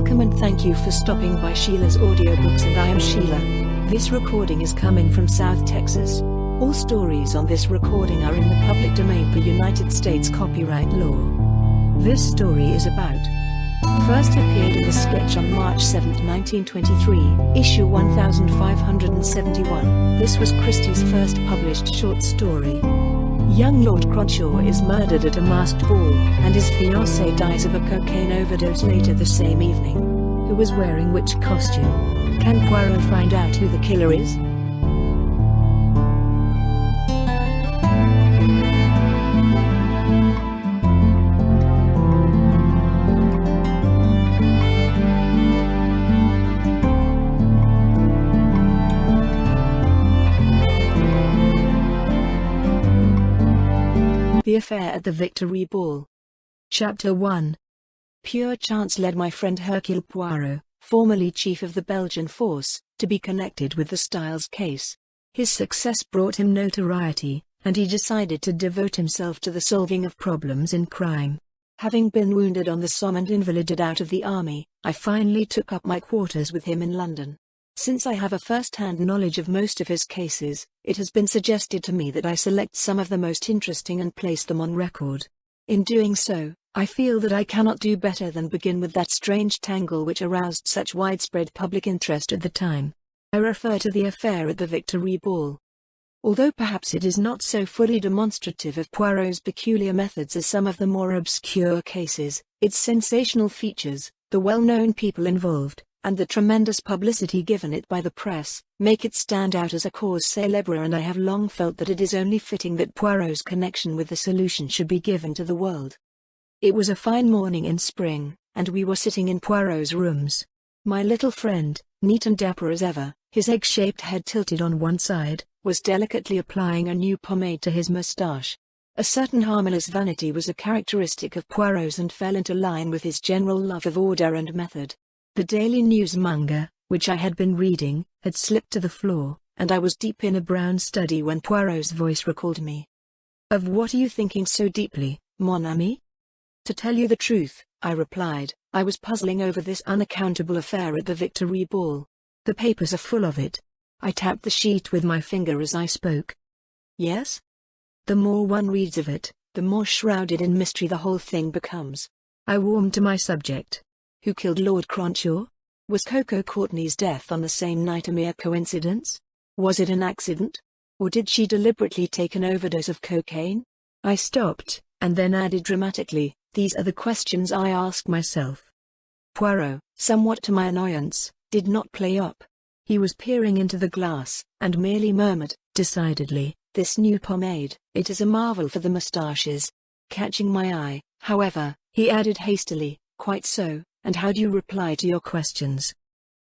Welcome and thank you for stopping by Sheila's Audiobooks, and I am Sheila. This recording is coming from South Texas. All stories on this recording are in the public domain per United States copyright law. This story is about first appeared in the sketch on March 7, 1923, issue 1571. This was Christie's first published short story. Young Lord Cronshaw is murdered at a masked ball, and his fiancée dies of a cocaine overdose later the same evening. Who was wearing which costume? Can Poirot find out who the killer is? The Affair at the Victory Ball. Chapter 1. Pure chance led my friend Hercule Poirot, formerly chief of the Belgian force, to be connected with the Styles case. His success brought him notoriety, and he decided to devote himself to the solving of problems in crime. Having been wounded on the Somme and invalided out of the army, I finally took up my quarters with him in London. Since I have a first-hand knowledge of most of his cases, it has been suggested to me that I select some of the most interesting and place them on record. In doing so, I feel that I cannot do better than begin with that strange tangle which aroused such widespread public interest at the time. I refer to the affair at the Victory Ball. Although perhaps it is not so fully demonstrative of Poirot's peculiar methods as some of the more obscure cases, its sensational features, the well-known people involved, and the tremendous publicity given it by the press, make it stand out as a cause célèbre, and I have long felt that it is only fitting that Poirot's connection with the solution should be given to the world. It was a fine morning in spring, and we were sitting in Poirot's rooms. My little friend, neat and dapper as ever, his egg-shaped head tilted on one side, was delicately applying a new pomade to his moustache. A certain harmless vanity was a characteristic of Poirot's and fell into line with his general love of order and method. The Daily Newsmonger, which I had been reading, had slipped to the floor, and I was deep in a brown study when Poirot's voice recalled me. "Of what are you thinking so deeply, mon ami?" "To tell you the truth," I replied, "I was puzzling over this unaccountable affair at the Victory Ball. The papers are full of it." I tapped the sheet with my finger as I spoke. "Yes? The more one reads of it, the more shrouded in mystery the whole thing becomes." I warmed to my subject. Who killed Lord Cronshaw? Was Coco Courtney's death on the same night a mere coincidence? Was it an accident? Or did she deliberately take an overdose of cocaine? I stopped, and then added dramatically, "These are the questions I ask myself." Poirot, somewhat to my annoyance, did not play up. He was peering into the glass, and merely murmured, "Decidedly, this new pomade, it is a marvel for the moustaches." Catching my eye, however, he added hastily, "Quite so. And how do you reply to your questions?"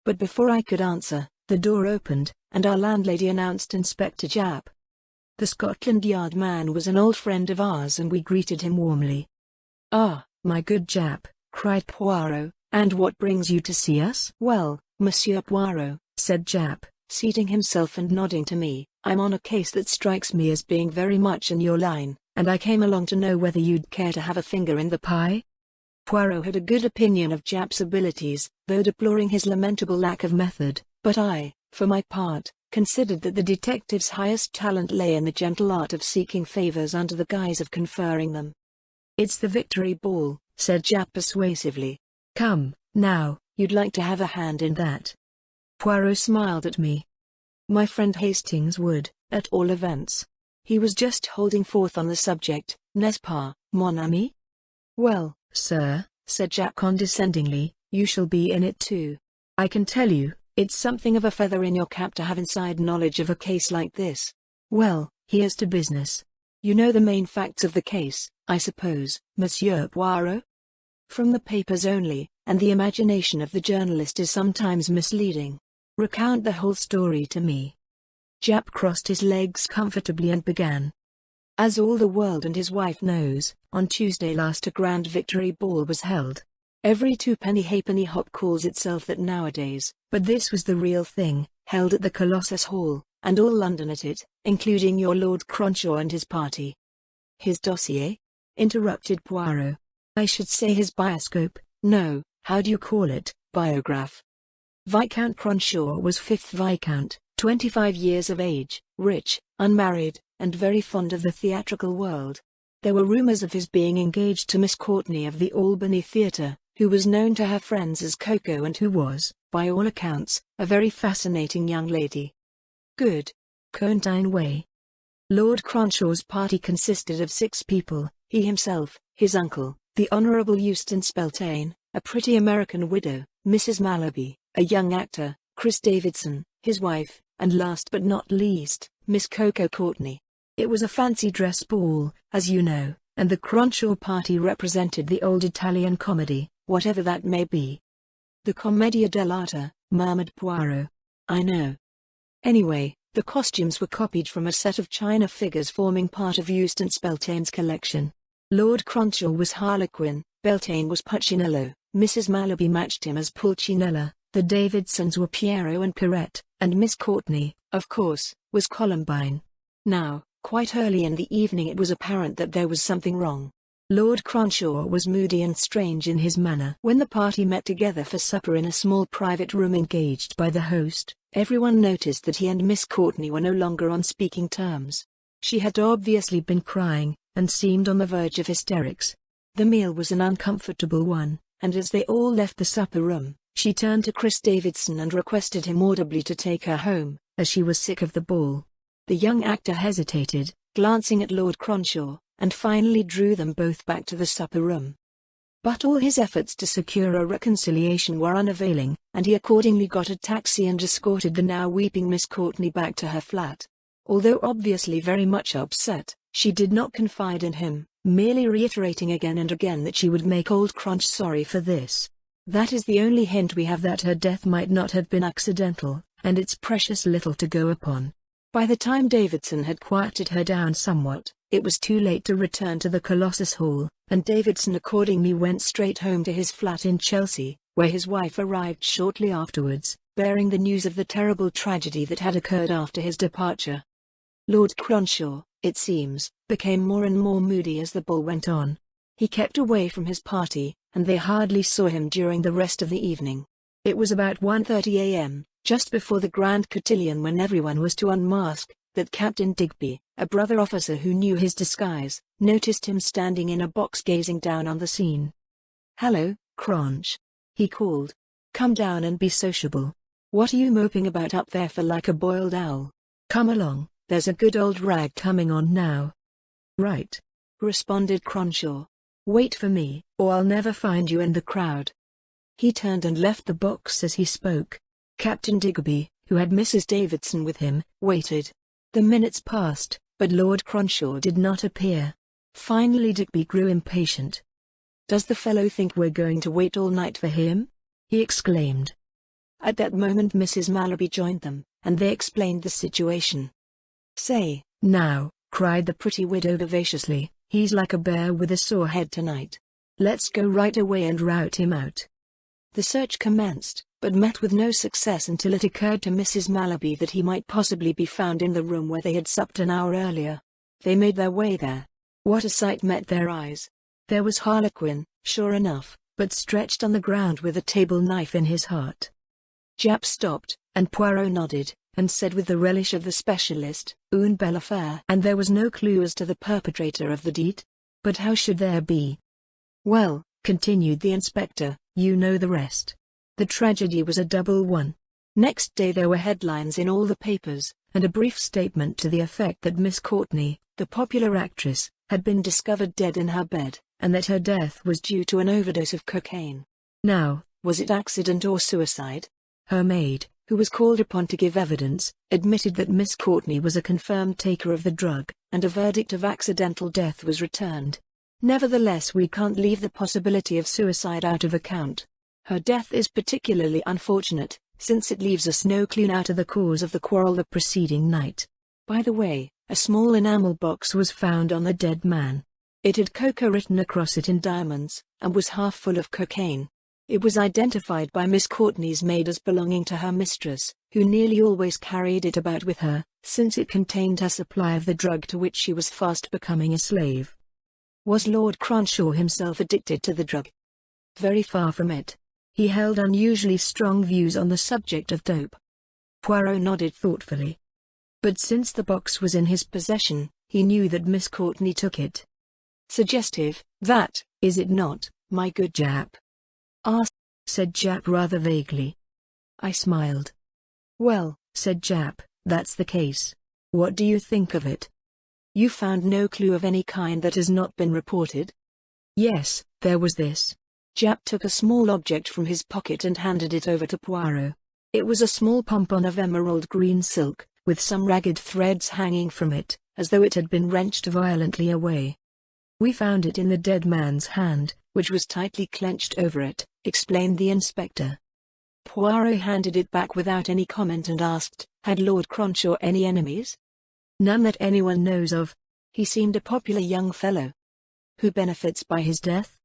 But before I could answer, the door opened, and our landlady announced Inspector Japp. The Scotland Yard man was an old friend of ours, and we greeted him warmly. "Ah, my good Japp," cried Poirot, "and what brings you to see us?" "Well, Monsieur Poirot," said Japp, seating himself and nodding to me, "I'm on a case that strikes me as being very much in your line, and I came along to know whether you'd care to have a finger in the pie." Poirot had a good opinion of Japp's abilities, though deploring his lamentable lack of method, but I, for my part, considered that the detective's highest talent lay in the gentle art of seeking favors under the guise of conferring them. "It's the Victory Ball," said Japp persuasively. "Come, now, you'd like to have a hand in that." Poirot smiled at me. My friend Hastings would, at all events. He was just holding forth on the subject, n'est-ce pas, mon ami? "Well, sir," said Japp condescendingly, "you shall be in it too. I can tell you, it's something of a feather in your cap to have inside knowledge of a case like this. Well, here's to business. You know the main facts of the case, I suppose, Monsieur Poirot?" "From the papers only, and the imagination of the journalist is sometimes misleading. Recount the whole story to me." Japp crossed his legs comfortably and began. "As all the world and his wife knows, on Tuesday last a grand Victory Ball was held. Every twopenny halfpenny hop calls itself that nowadays, but this was the real thing, held at the Colossus Hall, and all London at it, including your Lord Cronshaw and his party." "His dossier?" interrupted Poirot. "I should say his bioscope. No, how do you call it, biograph. Viscount Cronshaw was 5th Viscount, 25 years of age, rich, unmarried, and very fond of the theatrical world. There were rumors of his being engaged to Miss Courtney of the Albany Theatre, who was known to her friends as Coco and who was, by all accounts, a very fascinating young lady. Good. Contine Way. Lord Cronshaw's party consisted of 6 people, he himself, his uncle, the Honourable Eustace Beltane, a pretty American widow, Mrs. Malaby, a young actor, Chris Davidson, his wife, and last but not least, Miss Coco Courtney. It was a fancy dress ball, as you know, and the Cronshaw party represented the old Italian comedy, whatever that may be. The commedia dell'arte, murmured Poirot. I know. Anyway, the costumes were copied from a set of china figures forming part of Eustace Beltane's collection. Lord Cronshaw was Harlequin, Beltane was Puccinello, Mrs. Malaby matched him as Pulcinella, the Davidsons were Piero and Pierrette, and Miss Courtney, of course, was Columbine. Now, quite early in the evening it was apparent that there was something wrong. Lord Cronshaw was moody and strange in his manner. When the party met together for supper in a small private room engaged by the host, everyone noticed that he and Miss Courtney were no longer on speaking terms. She had obviously been crying, and seemed on the verge of hysterics. The meal was an uncomfortable one, and as they all left the supper room, she turned to Chris Davidson and requested him audibly to take her home, as she was sick of the ball. The young actor hesitated, glancing at Lord Cronshaw, and finally drew them both back to the supper room. But all his efforts to secure a reconciliation were unavailing, and he accordingly got a taxi and escorted the now weeping Miss Courtney back to her flat. Although obviously very much upset, she did not confide in him, merely reiterating again and again that she would make old Crunch sorry for this. That is the only hint we have that her death might not have been accidental, and it's precious little to go upon. By the time Davidson had quieted her down somewhat, it was too late to return to the Colossus Hall, and Davidson accordingly went straight home to his flat in Chelsea, where his wife arrived shortly afterwards, bearing the news of the terrible tragedy that had occurred after his departure. Lord Cronshaw, it seems, became more and more moody as the ball went on. He kept away from his party, and they hardly saw him during the rest of the evening. It was about 1:30 a.m., just before the grand cotillion when everyone was to unmask, that Captain Digby, a brother officer who knew his disguise, noticed him standing in a box gazing down on the scene. "Hello, Cronch," he called. "Come down and be sociable. What are you moping about up there for like a boiled owl? Come along, there's a good old rag coming on now." "Right," responded Cronshaw. "Wait for me, or I'll never find you in the crowd." He turned and left the box as he spoke. Captain Digby, who had Mrs. Davidson with him, waited. The minutes passed, but Lord Cronshaw did not appear. Finally Digby grew impatient. "Does the fellow think we're going to wait all night for him?" he exclaimed. At that moment Mrs. Malaby joined them, and they explained the situation. "Say, now," cried the pretty widow vivaciously, "he's like a bear with a sore head tonight. Let's go right away and rout him out." The search commenced, but met with no success until it occurred to Mrs. Malaby that he might possibly be found in the room where they had supped an hour earlier. They made their way there. What a sight met their eyes! There was Harlequin, sure enough, but stretched on the ground with a table knife in his heart. Japp stopped, and Poirot nodded, and said with the relish of the specialist, "Une belle affaire." And there was no clue as to the perpetrator of the deed? But how should there be? "Well," continued the inspector, "you know the rest. The tragedy was a double one. Next day there were headlines in all the papers, and a brief statement to the effect that Miss Courtney, the popular actress, had been discovered dead in her bed, and that her death was due to an overdose of cocaine. Now, was it accident or suicide? Her maid, who was called upon to give evidence, admitted that Miss Courtney was a confirmed taker of the drug, and a verdict of accidental death was returned. Nevertheless, we can't leave the possibility of suicide out of account. Her death is particularly unfortunate, since it leaves us no clue now to the cause of the quarrel the preceding night. By the way, a small enamel box was found on the dead man. It had Coco written across it in diamonds, and was half full of cocaine. It was identified by Miss Courtney's maid as belonging to her mistress, who nearly always carried it about with her, since it contained her supply of the drug to which she was fast becoming a slave. Was Lord Cronshaw himself addicted to the drug? Very far from it. He held unusually strong views on the subject of dope. Poirot nodded thoughtfully. But since the box was in his possession, he knew that Miss Courtney took it. Suggestive, that, is it not, my good Jap? Ah, said Jap rather vaguely. I smiled. Well, said Jap, that's the case. What do you think of it? You found no clue of any kind that has not been reported? Yes, there was this. Jap took a small object from his pocket and handed it over to Poirot. It was a small pompon of emerald green silk, with some ragged threads hanging from it, as though it had been wrenched violently away. We found it in the dead man's hand, which was tightly clenched over it, explained the inspector. Poirot handed it back without any comment and asked, had Lord Cronshaw any enemies? None that anyone knows of. He seemed a popular young fellow. Who benefits by his death?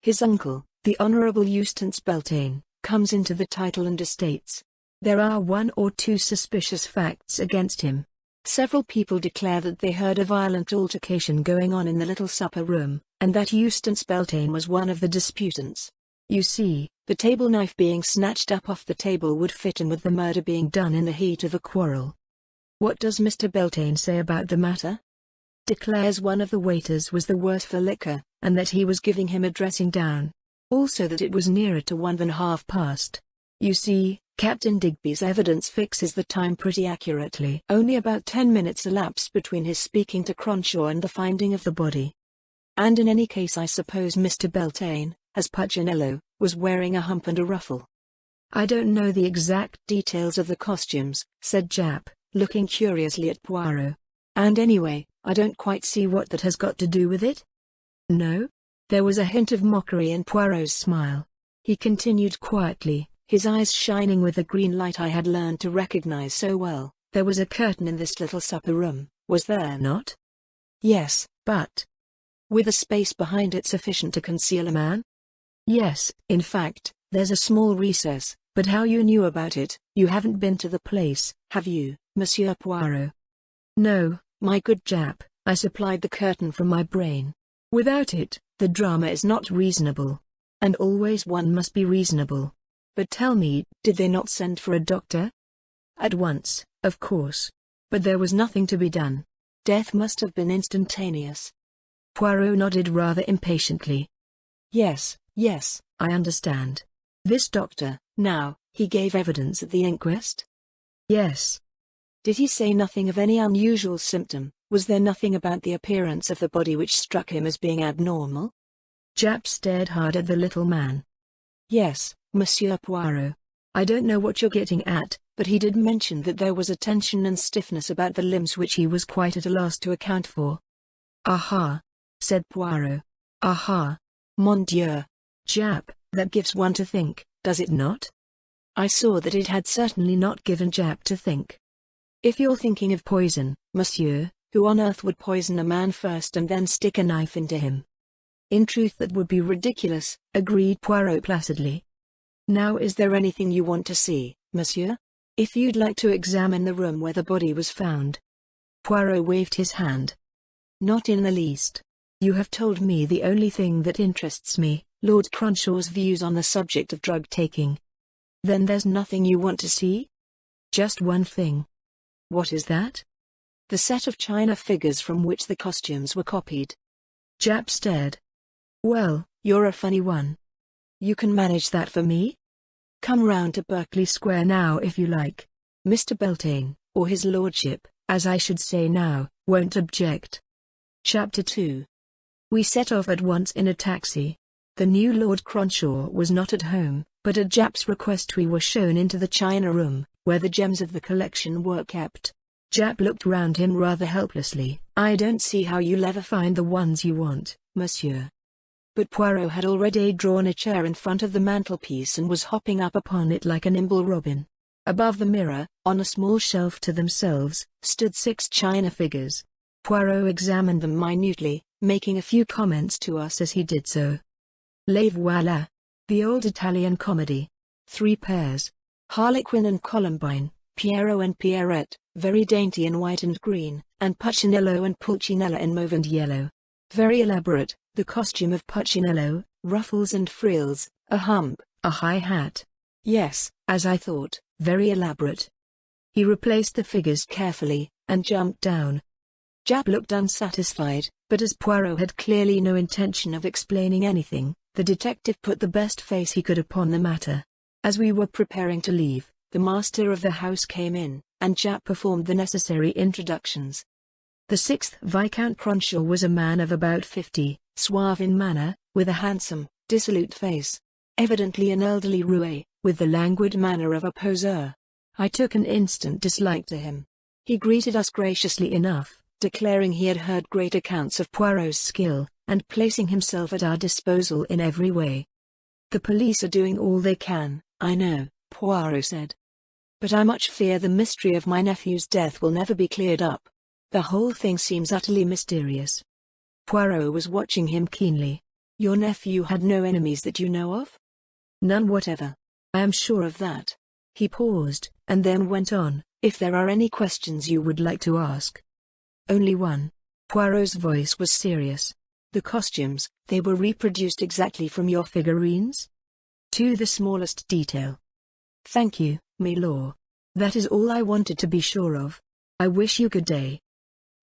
His uncle, the Honourable Eustace Beltane, comes into the title and estates. There are one or two suspicious facts against him. Several people declare that they heard a violent altercation going on in the little supper room, and that Eustace Beltane was one of the disputants. You see, the table knife being snatched up off the table would fit in with the murder being done in the heat of a quarrel. What does Mr. Beltane say about the matter? Declares one of the waiters was the worse for liquor, and that he was giving him a dressing down. Also that it was nearer to 1 than half past. You see, Captain Digby's evidence fixes the time pretty accurately. Only about 10 minutes elapsed between his speaking to Cronshaw and the finding of the body. And in any case I suppose Mr. Beltane, as Punchinello, was wearing a hump and a ruffle. I don't know the exact details of the costumes, said Jap, looking curiously at Poirot. And anyway, I don't quite see what that has got to do with it. No? There was a hint of mockery in Poirot's smile. He continued quietly, his eyes shining with the green light I had learned to recognize so well. There was a curtain in this little supper room, was there not? Yes, but with a space behind it sufficient to conceal a man? Yes, in fact, there's a small recess, but how you knew about it, you haven't been to the place, have you, Monsieur Poirot? No, my good Jap, I supplied the curtain from my brain. Without it, the drama is not reasonable. And always one must be reasonable. But tell me, did they not send for a doctor? At once, of course. But there was nothing to be done. Death must have been instantaneous. Poirot nodded rather impatiently. Yes, yes, I understand. This doctor, now, he gave evidence at the inquest? Yes. Did he say nothing of any unusual symptom? Was there nothing about the appearance of the body which struck him as being abnormal? Jap stared hard at the little man. Yes, Monsieur Poirot. I don't know what you're getting at, but he did mention that there was a tension and stiffness about the limbs which he was quite at a loss to account for. Aha, said Poirot. Aha. Mon Dieu. Jap, that gives one to think, does it not? I saw that it had certainly not given Jap to think. If you're thinking of poison, monsieur, who on earth would poison a man first and then stick a knife into him? In truth that would be ridiculous, agreed Poirot placidly. Now is there anything you want to see, monsieur? If you'd like to examine the room where the body was found. Poirot waved his hand. Not in the least. You have told me the only thing that interests me, Lord Cronshaw's views on the subject of drug-taking. Then there's nothing you want to see? Just one thing. What is that? The set of china figures from which the costumes were copied. Jap stared. Well, you're a funny one. You can manage that for me? Come round to Berkeley Square now if you like. Mr. Beltane, or his lordship, as I should say now, won't object. Chapter 2. We set off at once in a taxi. The new Lord Cronshaw was not at home, but at Jap's request we were shown into the china room, where the gems of the collection were kept. Jap looked round him rather helplessly. I don't see how you'll ever find the ones you want, monsieur. But Poirot had already drawn a chair in front of the mantelpiece and was hopping up upon it like a nimble robin. Above the mirror, on a small shelf to themselves, stood 6 china figures. Poirot examined them minutely, making a few comments to us as he did so. Les voilà. The old Italian comedy. 3 pairs. Harlequin and Columbine, Piero and Pierrette, very dainty in white and green, and Punchinello and Pulcinella in mauve and yellow. Very elaborate, the costume of Punchinello, ruffles and frills, a hump, A high hat. Yes, as I thought, very elaborate. He replaced the figures carefully, and jumped down. Japp looked unsatisfied, but as Poirot had clearly no intention of explaining anything, the detective put the best face he could upon the matter. As we were preparing to leave, the master of the house came in, and Japp performed the necessary introductions. The 6th Viscount Cronshaw was a man of about 50, suave in manner, with a handsome, dissolute face. Evidently an elderly roué, with the languid manner of a poseur. I took an instant dislike to him. He greeted us graciously enough, declaring he had heard great accounts of Poirot's skill, and placing himself at our disposal in every way. The police are doing all they can, I know, Poirot said. But I much fear the mystery of my nephew's death will never be cleared up. The whole thing seems utterly mysterious. Poirot was watching him keenly. Your nephew had no enemies that you know of? None whatever. I am sure of that. He paused, and then went on, if there are any questions you would like to ask. Only one. Poirot's voice was serious. The costumes, they were reproduced exactly from your figurines? To the smallest detail. Thank you, milord. That is all I wanted to be sure of. I wish you good day.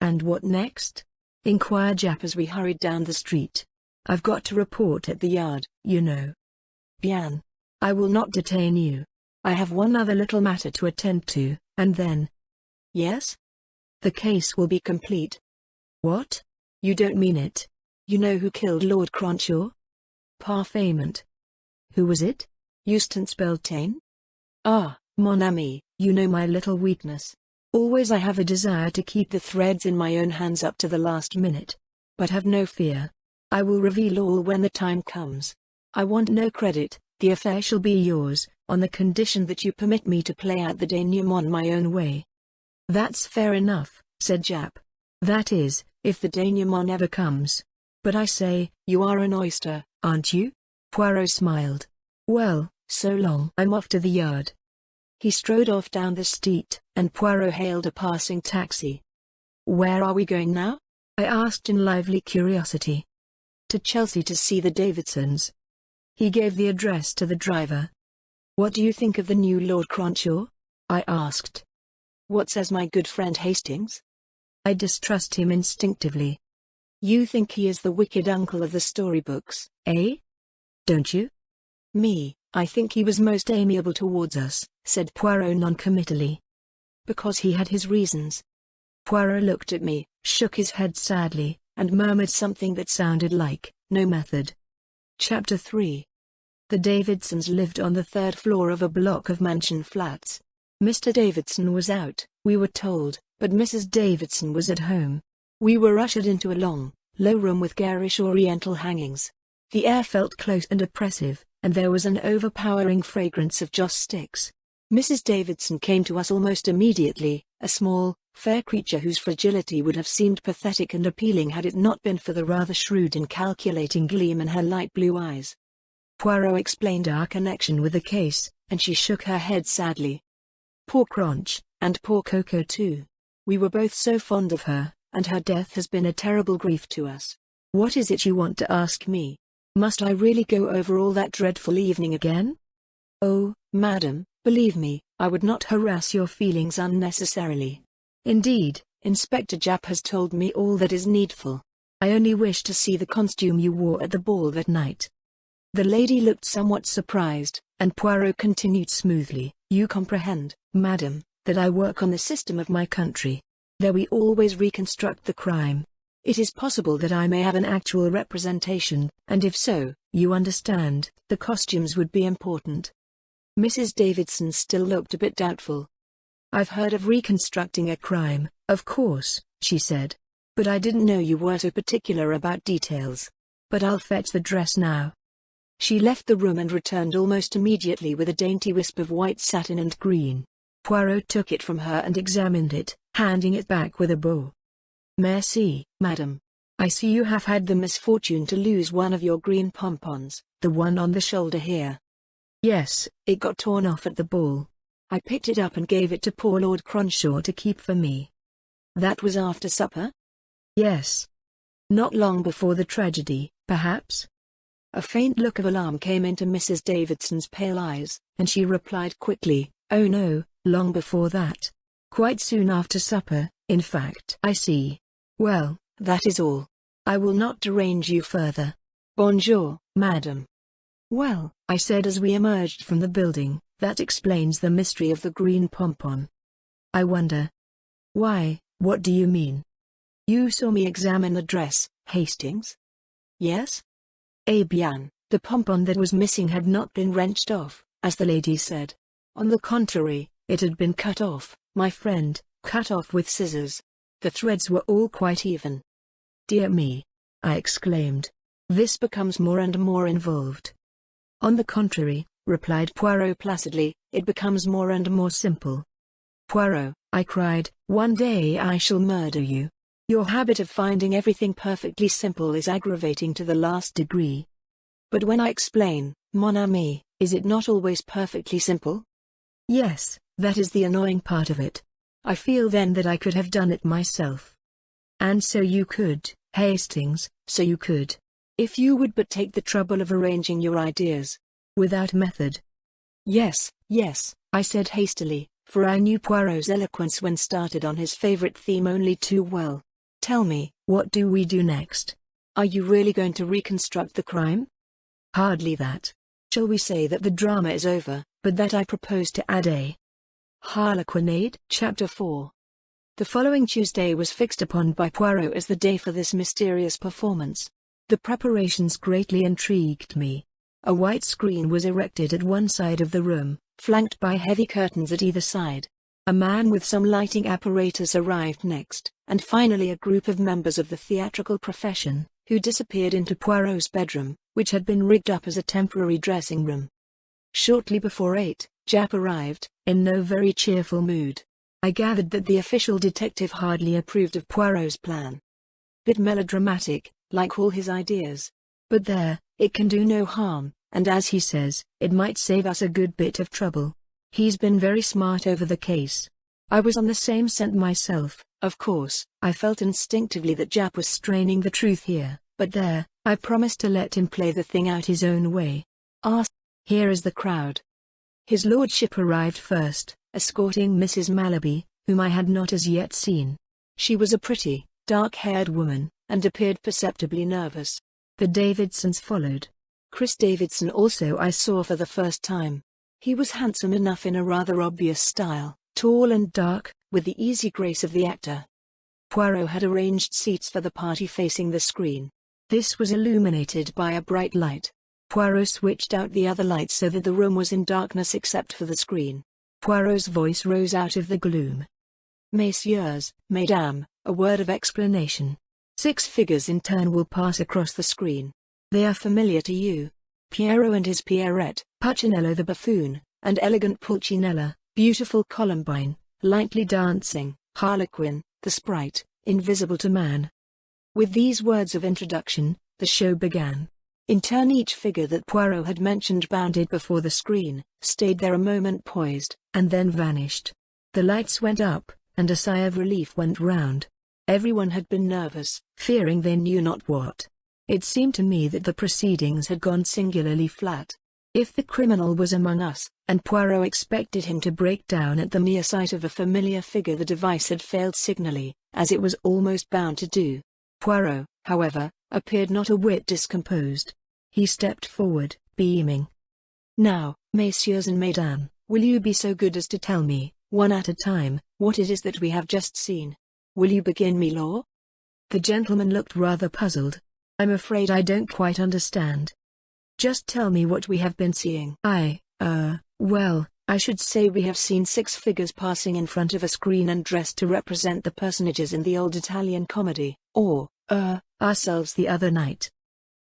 And what next? Inquired Japp as we hurried down the street. I've got to report at the yard, you know. Bien. I will not detain you. I have one other little matter to attend to, and then... Yes? The case will be complete. What? You don't mean it. You know who killed Lord Cronshaw? Parfaitement. Who was it? Eustace Beltane? Ah, mon ami, you know my little weakness. Always I have a desire to keep the threads in my own hands up to the last minute. But have no fear. I will reveal all when the time comes. I want no credit, the affair shall be yours, on the condition that you permit me to play out the denouement my own way. That's fair enough, said Japp. That is, if the denouement ever comes. But I say, you are an oyster, aren't you? Poirot smiled. Well, so long. I'm off to the yard. He strode off down the street, and Poirot hailed a passing taxi. Where are we going now? I asked in lively curiosity. To Chelsea to see the Davidsons. He gave the address to the driver. What do you think of the new Lord Cronshaw? I asked. What says my good friend Hastings? I distrust him instinctively. You think he is the wicked uncle of the storybooks, eh? Don't you? Me, I think he was most amiable towards us, said Poirot noncommittally. Because he had his reasons. Poirot looked at me, shook his head sadly, and murmured something that sounded like, no method. Chapter 3. The Davidsons lived on the 3rd floor of a block of mansion flats. Mr. Davidson was out, we were told, but Mrs. Davidson was at home. We were ushered into a long, low room with garish oriental hangings. The air felt close and oppressive, and there was an overpowering fragrance of joss sticks. Mrs. Davidson came to us almost immediately, a small, fair creature whose fragility would have seemed pathetic and appealing had it not been for the rather shrewd and calculating gleam in her light blue eyes. Poirot explained our connection with the case, and she shook her head sadly. Poor Cronch, and poor Coco too. We were both so fond of her, and her death has been a terrible grief to us. What is it you want to ask me? Must I really go over all that dreadful evening again? Oh, madam, believe me, I would not harass your feelings unnecessarily. Indeed, Inspector Japp has told me all that is needful. I only wish to see the costume you wore at the ball that night. The lady looked somewhat surprised, and Poirot continued smoothly, you comprehend, madam, that I work on the system of my country. There we always reconstruct the crime. It is possible that I may have an actual representation, and if so, you understand, the costumes would be important. Mrs. Davidson still looked a bit doubtful. I've heard of reconstructing a crime, of course, she said. But I didn't know you were so particular about details. But I'll fetch the dress now. She left the room and returned almost immediately with a dainty wisp of white satin and green. Poirot took it from her and examined it, handing it back with a bow. Merci, madam. I see you have had the misfortune to lose one of your green pompons, the one on the shoulder here. Yes, it got torn off at the ball. I picked it up and gave it to poor Lord Cronshaw to keep for me. That was after supper? Yes. Not long before the tragedy, perhaps? A faint look of alarm came into Mrs. Davidson's pale eyes, and she replied quickly, "Oh no, long before that. Quite soon after supper, in fact." "I see. Well, that is all. I will not derange you further. Bonjour, madam." "Well," I said as we emerged from the building, "that explains the mystery of the green pompon. I wonder." "Why, what do you mean?" "You saw me examine the dress, Hastings?" "Yes?" "Eh bien, the pompon that was missing had not been wrenched off, as the lady said. On the contrary, it had been cut off, my friend, cut off with scissors. The threads were all quite even." "Dear me," I exclaimed. "This becomes more and more involved." "On the contrary," replied Poirot placidly, "it becomes more and more simple." "Poirot," I cried, "one day I shall murder you. Your habit of finding everything perfectly simple is aggravating to the last degree." "But when I explain, mon ami, is it not always perfectly simple?" "Yes, that is the annoying part of it. I feel then that I could have done it myself." "And so you could, Hastings, so you could. If you would but take the trouble of arranging your ideas. Without method." "Yes, yes," I said hastily, for I knew Poirot's eloquence when started on his favorite theme only too well. "Tell me, what do we do next? Are you really going to reconstruct the crime?" "Hardly that. Shall we say that the drama is over, but that I propose to add a harlequinade?" Chapter 4. The following Tuesday was fixed upon by Poirot as the day for this mysterious performance. The preparations greatly intrigued me. A white screen was erected at one side of the room, flanked by heavy curtains at either side. A man with some lighting apparatus arrived next, and finally a group of members of the theatrical profession, who disappeared into Poirot's bedroom, which had been rigged up as a temporary dressing room. Shortly before 8, Japp arrived, in no very cheerful mood. I gathered that the official detective hardly approved of Poirot's plan. Bit melodramatic, like all his ideas. But there, it can do no harm, and as he says, it might save us a good bit of trouble. He's been very smart over the case. I was on the same scent myself, of course. I felt instinctively that Japp was straining the truth here, but there, I promised to let him play the thing out his own way. Here is the crowd. His lordship arrived first, escorting Mrs. Malaby, whom I had not as yet seen. She was a pretty, dark-haired woman, and appeared perceptibly nervous. The Davidsons followed. Chris Davidson also I saw for the first time. He was handsome enough in a rather obvious style, tall and dark, with the easy grace of the actor. Poirot had arranged seats for the party facing the screen. This was illuminated by a bright light. Poirot switched out the other lights so that the room was in darkness except for the screen. Poirot's voice rose out of the gloom. "Messieurs, mesdames, a word of explanation. 6 figures in turn will pass across the screen. They are familiar to you. Pierrot and his Pierrette, Puccinello the buffoon, and elegant Pulcinella, beautiful Columbine, lightly dancing, Harlequin, the sprite, invisible to man." With these words of introduction, the show began. In turn each figure that Poirot had mentioned bounded before the screen, stayed there a moment poised, and then vanished. The lights went up, and a sigh of relief went round. Everyone had been nervous, fearing they knew not what. It seemed to me that the proceedings had gone singularly flat. If the criminal was among us, and Poirot expected him to break down at the mere sight of a familiar figure, the device had failed signally, as it was almost bound to do. Poirot, however, appeared not a whit discomposed. He stepped forward, beaming. "Now, messieurs and mesdames, will you be so good as to tell me, one at a time, what it is that we have just seen? Will you begin, milord?" The gentleman looked rather puzzled. "I'm afraid I don't quite understand." "Just tell me what we have been seeing." Well, I should say we have seen 6 figures passing in front of a screen and dressed to represent the personages in the old Italian comedy, or, ourselves the other night."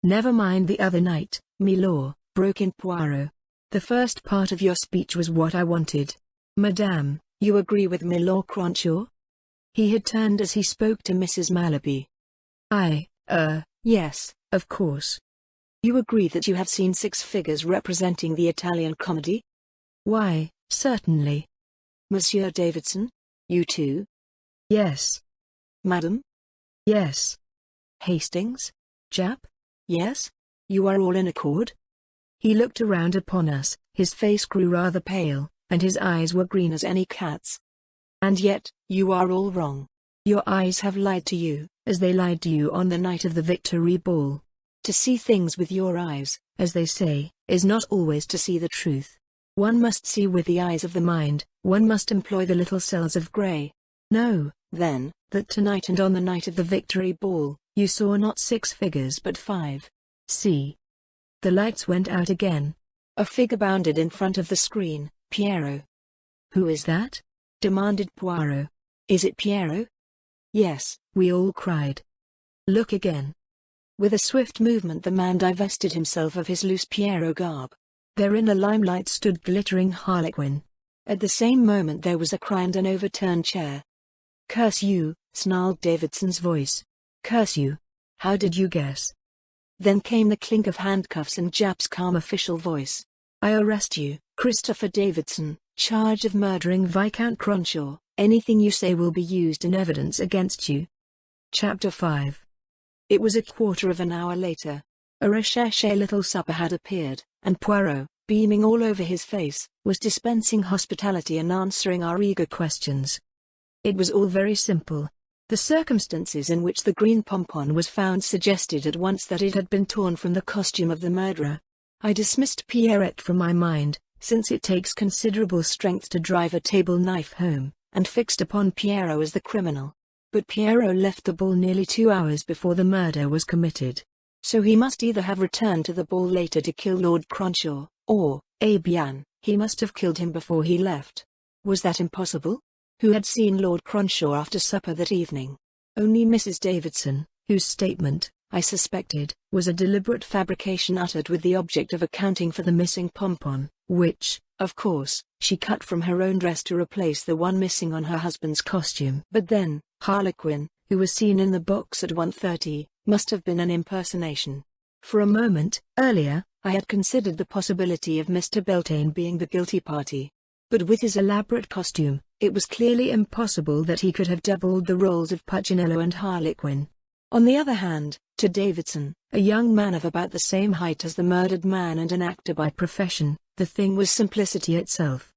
"Never mind the other night, milord," broke in Poirot. "The first part of your speech was what I wanted. Madame, you agree with Lord Cronshaw?" He had turned as he spoke to Mrs. Malaby. Yes, of course." "You agree that you have seen 6 figures representing the Italian comedy?" "Why, certainly." "Monsieur Davidson? You too?" "Yes." "Madam?" "Yes." "Hastings? Japp?" "Yes?" You are all in accord?" He looked around upon us, his face grew rather pale, and his eyes were green as any cat's. "And yet, you are all wrong. Your eyes have lied to you, as they lied to you on the night of the Victory Ball. To see things with your eyes, as they say, is not always to see the truth. One must see with the eyes of the mind, one must employ the little cells of grey. Know, then, that tonight and on the night of the Victory Ball, you saw not 6 figures but 5. See." The lights went out again. A figure bounded in front of the screen. "Poirot." "Who is that?" demanded Poirot. "Is it Poirot?" "Yes," we all cried. "Look again." With a swift movement the man divested himself of his loose Poirot garb. There in the limelight stood glittering Harlequin. At the same moment there was a cry and an overturned chair. "Curse you," snarled Davidson's voice. "Curse you. How did you guess?" Then came the clink of handcuffs and Japp's calm official voice. "I arrest you, Christopher Davidson, charge of murdering Viscount Cronshaw. Anything you say will be used in evidence against you." Chapter 5. It was a quarter of an hour later. A recherché little supper had appeared, and Poirot, beaming all over his face, was dispensing hospitality and answering our eager questions. It was all very simple. The circumstances in which the green pompon was found suggested at once that it had been torn from the costume of the murderer. I dismissed Pierrette from my mind, since it takes considerable strength to drive a table knife home, and fixed upon Poirot as the criminal. But Poirot left the ball nearly 2 hours before the murder was committed. So he must either have returned to the ball later to kill Lord Cronshaw, or, eh bien, he must have killed him before he left. Was that impossible? Who had seen Lord Cronshaw after supper that evening? Only Mrs. Davidson, whose statement, I suspected, was a deliberate fabrication uttered with the object of accounting for the missing pompon, which, of course, she cut from her own dress to replace the one missing on her husband's costume. But then, Harlequin, who was seen in the box at 1:30, must have been an impersonation. For a moment, earlier, I had considered the possibility of Mr. Beltane being the guilty party. But with his elaborate costume, it was clearly impossible that he could have doubled the roles of Puccinello and Harlequin. On the other hand, to Davidson, a young man of about the same height as the murdered man and an actor by profession, the thing was simplicity itself.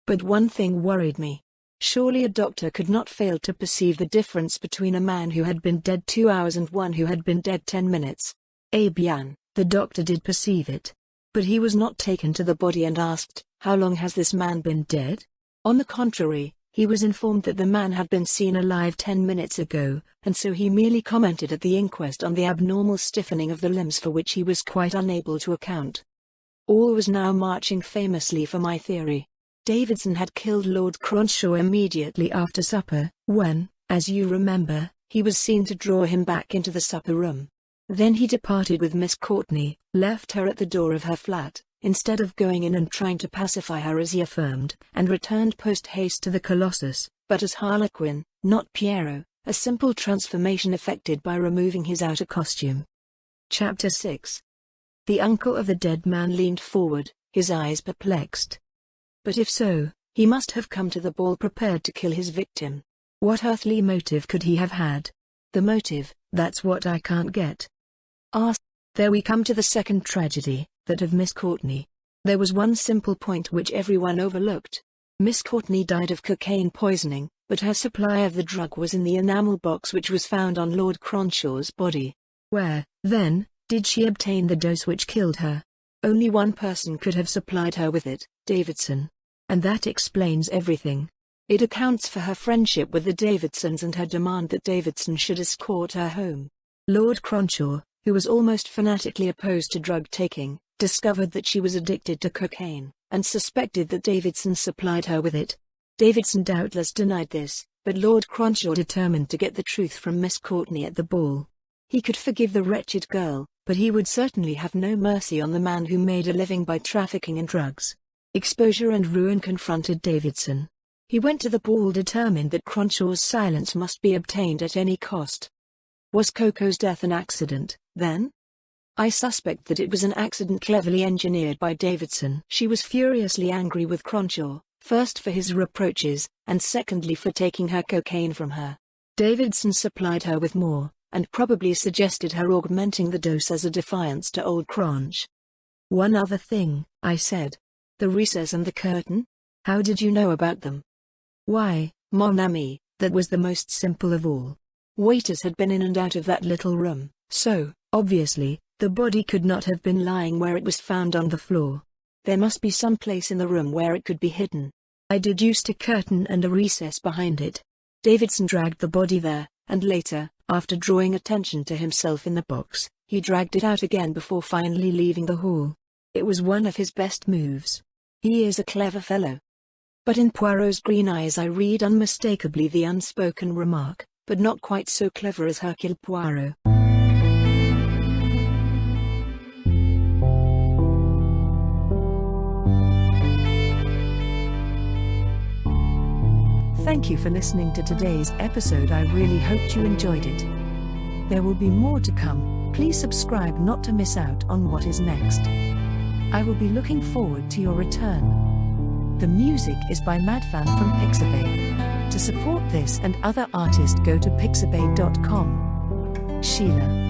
But one thing worried me. Surely a doctor could not fail to perceive the difference between a man who had been dead 2 hours and one who had been dead 10 minutes. Eh bien, the doctor did perceive it. But he was not taken to the body and asked, "How long has this man been dead?" On the contrary, he was informed that the man had been seen alive 10 minutes ago, and so he merely commented at the inquest on the abnormal stiffening of the limbs for which he was quite unable to account. All was now marching famously for my theory. Davidson had killed Lord Cronshaw immediately after supper, when, as you remember, he was seen to draw him back into the supper room. Then he departed with Miss Courtney, left her at the door of her flat, instead of going in and trying to pacify her as he affirmed, and returned post-haste to the Colossus, but as Harlequin, not Poirot, a simple transformation effected by removing his outer costume. Chapter 6. The uncle of the dead man leaned forward, his eyes perplexed. But if so, he must have come to the ball prepared to kill his victim. What earthly motive could he have had? The motive, that's what I can't get. There we come to the second tragedy, that of Miss Courtney. There was one simple point which everyone overlooked. Miss Courtney died of cocaine poisoning, but her supply of the drug was in the enamel box which was found on Lord Cronshaw's body. Where, then, did she obtain the dose which killed her? Only one person could have supplied her with it, Davidson. And that explains everything. It accounts for her friendship with the Davidsons and her demand that Davidson should escort her home. Lord Cronshaw, who was almost fanatically opposed to drug-taking, discovered that she was addicted to cocaine, and suspected that Davidson supplied her with it. Davidson doubtless denied this, but Lord Cronshaw determined to get the truth from Miss Courtney at the ball. He could forgive the wretched girl, but he would certainly have no mercy on the man who made a living by trafficking in drugs. Exposure and ruin confronted Davidson. He went to the ball determined that Cronshaw's silence must be obtained at any cost. Was Coco's death an accident, then? I suspect that it was an accident cleverly engineered by Davidson. She was furiously angry with Cronshaw, first for his reproaches, and secondly for taking her cocaine from her. Davidson supplied her with more, and probably suggested her augmenting the dose as a defiance to old Cronshaw. "One other thing," I said. "The recess and the curtain? How did you know about them?" "Why, mon ami, that was the most simple of all. Waiters had been in and out of that little room, so, obviously, the body could not have been lying where it was found on the floor. There must be some place in the room where it could be hidden. I deduced a curtain and a recess behind it. Davidson dragged the body there, and later, after drawing attention to himself in the box, he dragged it out again before finally leaving the hall. It was one of his best moves. He is a clever fellow." But in Poirot's green eyes I read unmistakably the unspoken remark, "but not quite so clever as Hercule Poirot." Thank you for listening to today's episode. I really hoped you enjoyed it. There will be more to come. Please subscribe not to miss out on what is next. I will be looking forward to your return. The music is by Madfan from Pixabay. To support this and other artists, go to pixabay.com. Sheila.